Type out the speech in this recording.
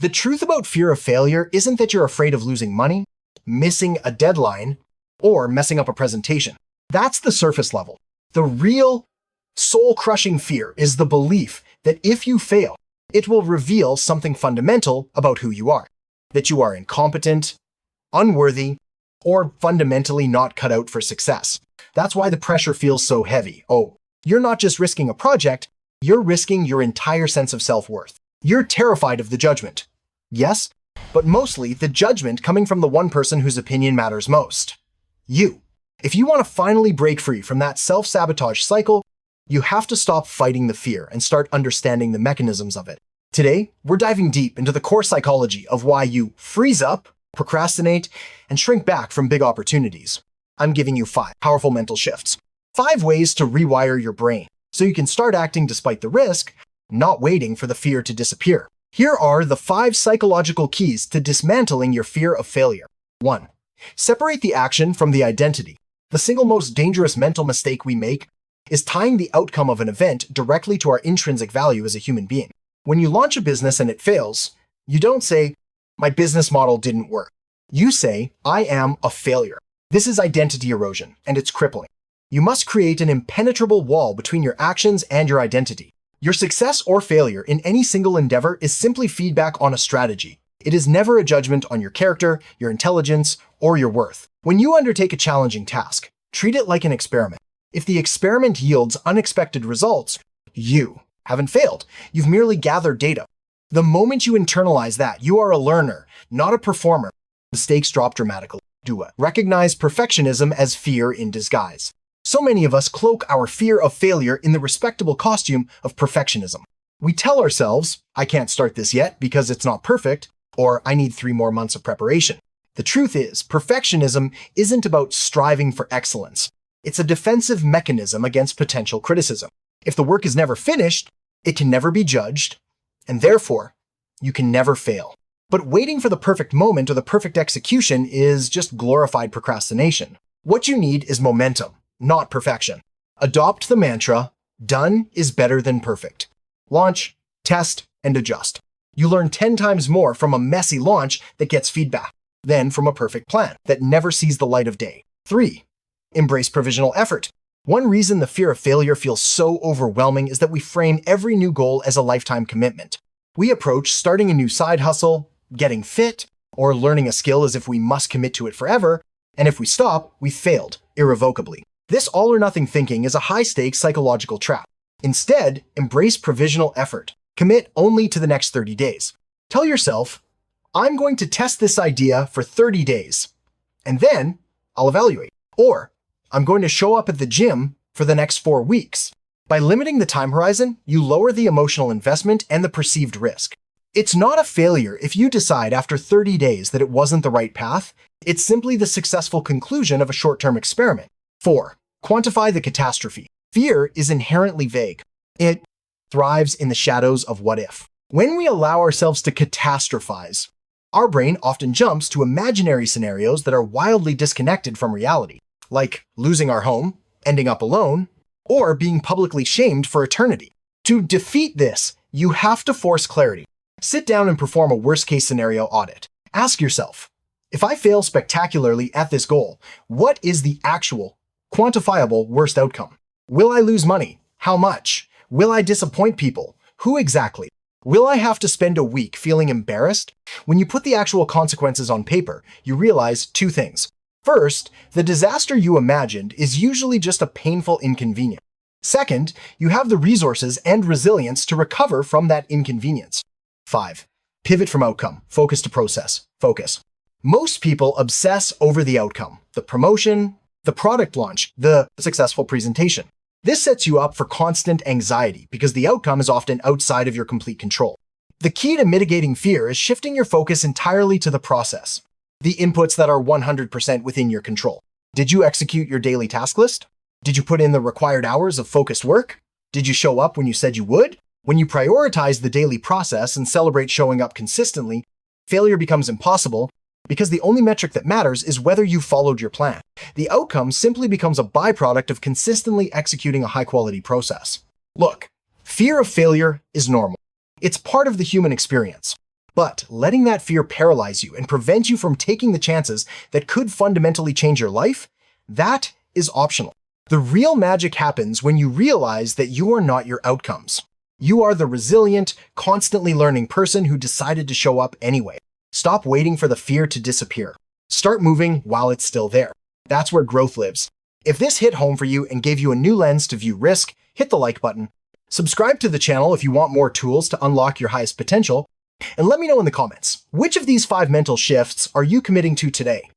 The truth about fear of failure isn't that you're afraid of losing money, missing a deadline, or messing up a presentation. That's the surface level. The real, soul-crushing fear is the belief that if you fail, it will reveal something fundamental about who you are. That you are incompetent, unworthy, or fundamentally not cut out for success. That's why the pressure feels so heavy. Oh, you're not just risking a project, you're risking your entire sense of self-worth. You're terrified of the judgment. Yes, but mostly the judgment coming from the one person whose opinion matters most. You. If you want to finally break free from that self-sabotage cycle, you have to stop fighting the fear and start understanding the mechanisms of it. Today, we're diving deep into the core psychology of why you freeze up, procrastinate, and shrink back from big opportunities. I'm giving you 5 powerful mental shifts. 5 ways to rewire your brain so you can start acting despite the risk, not waiting for the fear to disappear. Here are the 5 psychological keys to dismantling your fear of failure. 1. Separate the action from the identity. The single most dangerous mental mistake we make is tying the outcome of an event directly to our intrinsic value as a human being. When you launch a business and it fails, you don't say, "My business model didn't work." You say, "I am a failure." This is identity erosion, and it's crippling. You must create an impenetrable wall between your actions and your identity. Your success or failure in any single endeavor is simply feedback on a strategy. It is never a judgment on your character, your intelligence, or your worth. When you undertake a challenging task, treat it like an experiment. If the experiment yields unexpected results, you haven't failed. You've merely gathered data. The moment you internalize that, you are a learner, not a performer. The stakes drop dramatically. Do it. Recognize perfectionism as fear in disguise. So many of us cloak our fear of failure in the respectable costume of perfectionism. We tell ourselves, "I can't start this yet because it's not perfect," or "I need 3 more months of preparation." The truth is, perfectionism isn't about striving for excellence. It's a defensive mechanism against potential criticism. If the work is never finished, it can never be judged, and therefore, you can never fail. But waiting for the perfect moment or the perfect execution is just glorified procrastination. What you need is momentum, not perfection. Adopt the mantra, done is better than perfect. Launch, test, and adjust. You learn 10 times more from a messy launch that gets feedback than from a perfect plan that never sees the light of day. 3. Embrace provisional effort. One reason the fear of failure feels so overwhelming is that we frame every new goal as a lifetime commitment. We approach starting a new side hustle, getting fit, or learning a skill as if we must commit to it forever, and if we stop, we failed irrevocably. This all-or-nothing thinking is a high-stakes psychological trap. Instead, embrace provisional effort. Commit only to the next 30 days. Tell yourself, "I'm going to test this idea for 30 days, and then I'll evaluate." Or, "I'm going to show up at the gym for the next 4 weeks." By limiting the time horizon, you lower the emotional investment and the perceived risk. It's not a failure if you decide after 30 days that it wasn't the right path. It's simply the successful conclusion of a short-term experiment. 4. Quantify the catastrophe. Fear is inherently vague. It thrives in the shadows of what if. When we allow ourselves to catastrophize, our brain often jumps to imaginary scenarios that are wildly disconnected from reality, like losing our home, ending up alone, or being publicly shamed for eternity. To defeat this, you have to force clarity. Sit down and perform a worst-case scenario audit. Ask yourself, if I fail spectacularly at this goal, what is the actual, quantifiable worst outcome? Will I lose money? How much? Will I disappoint people? Who exactly? Will I have to spend a week feeling embarrassed? When you put the actual consequences on paper, you realize 2 things. First, the disaster you imagined is usually just a painful inconvenience. Second, you have the resources and resilience to recover from that inconvenience. 5. Pivot from outcome. Focus to process. Focus. Most people obsess over the outcome, the promotion, the product launch, the successful presentation. This sets you up for constant anxiety because the outcome is often outside of your complete control. The key to mitigating fear is shifting your focus entirely to the process, the inputs that are 100% within your control. Did you execute your daily task list? Did you put in the required hours of focused work? Did you show up when you said you would? When you prioritize the daily process and celebrate showing up consistently, failure becomes impossible because the only metric that matters is whether you followed your plan. The outcome simply becomes a byproduct of consistently executing a high-quality process. Look, fear of failure is normal. It's part of the human experience. But letting that fear paralyze you and prevent you from taking the chances that could fundamentally change your life, that is optional. The real magic happens when you realize that you are not your outcomes. You are the resilient, constantly learning person who decided to show up anyway. Stop waiting for the fear to disappear. Start moving while it's still there. That's where growth lives. If this hit home for you and gave you a new lens to view risk, hit the like button. Subscribe to the channel if you want more tools to unlock your highest potential. And let me know in the comments, which of these 5 mental shifts are you committing to today?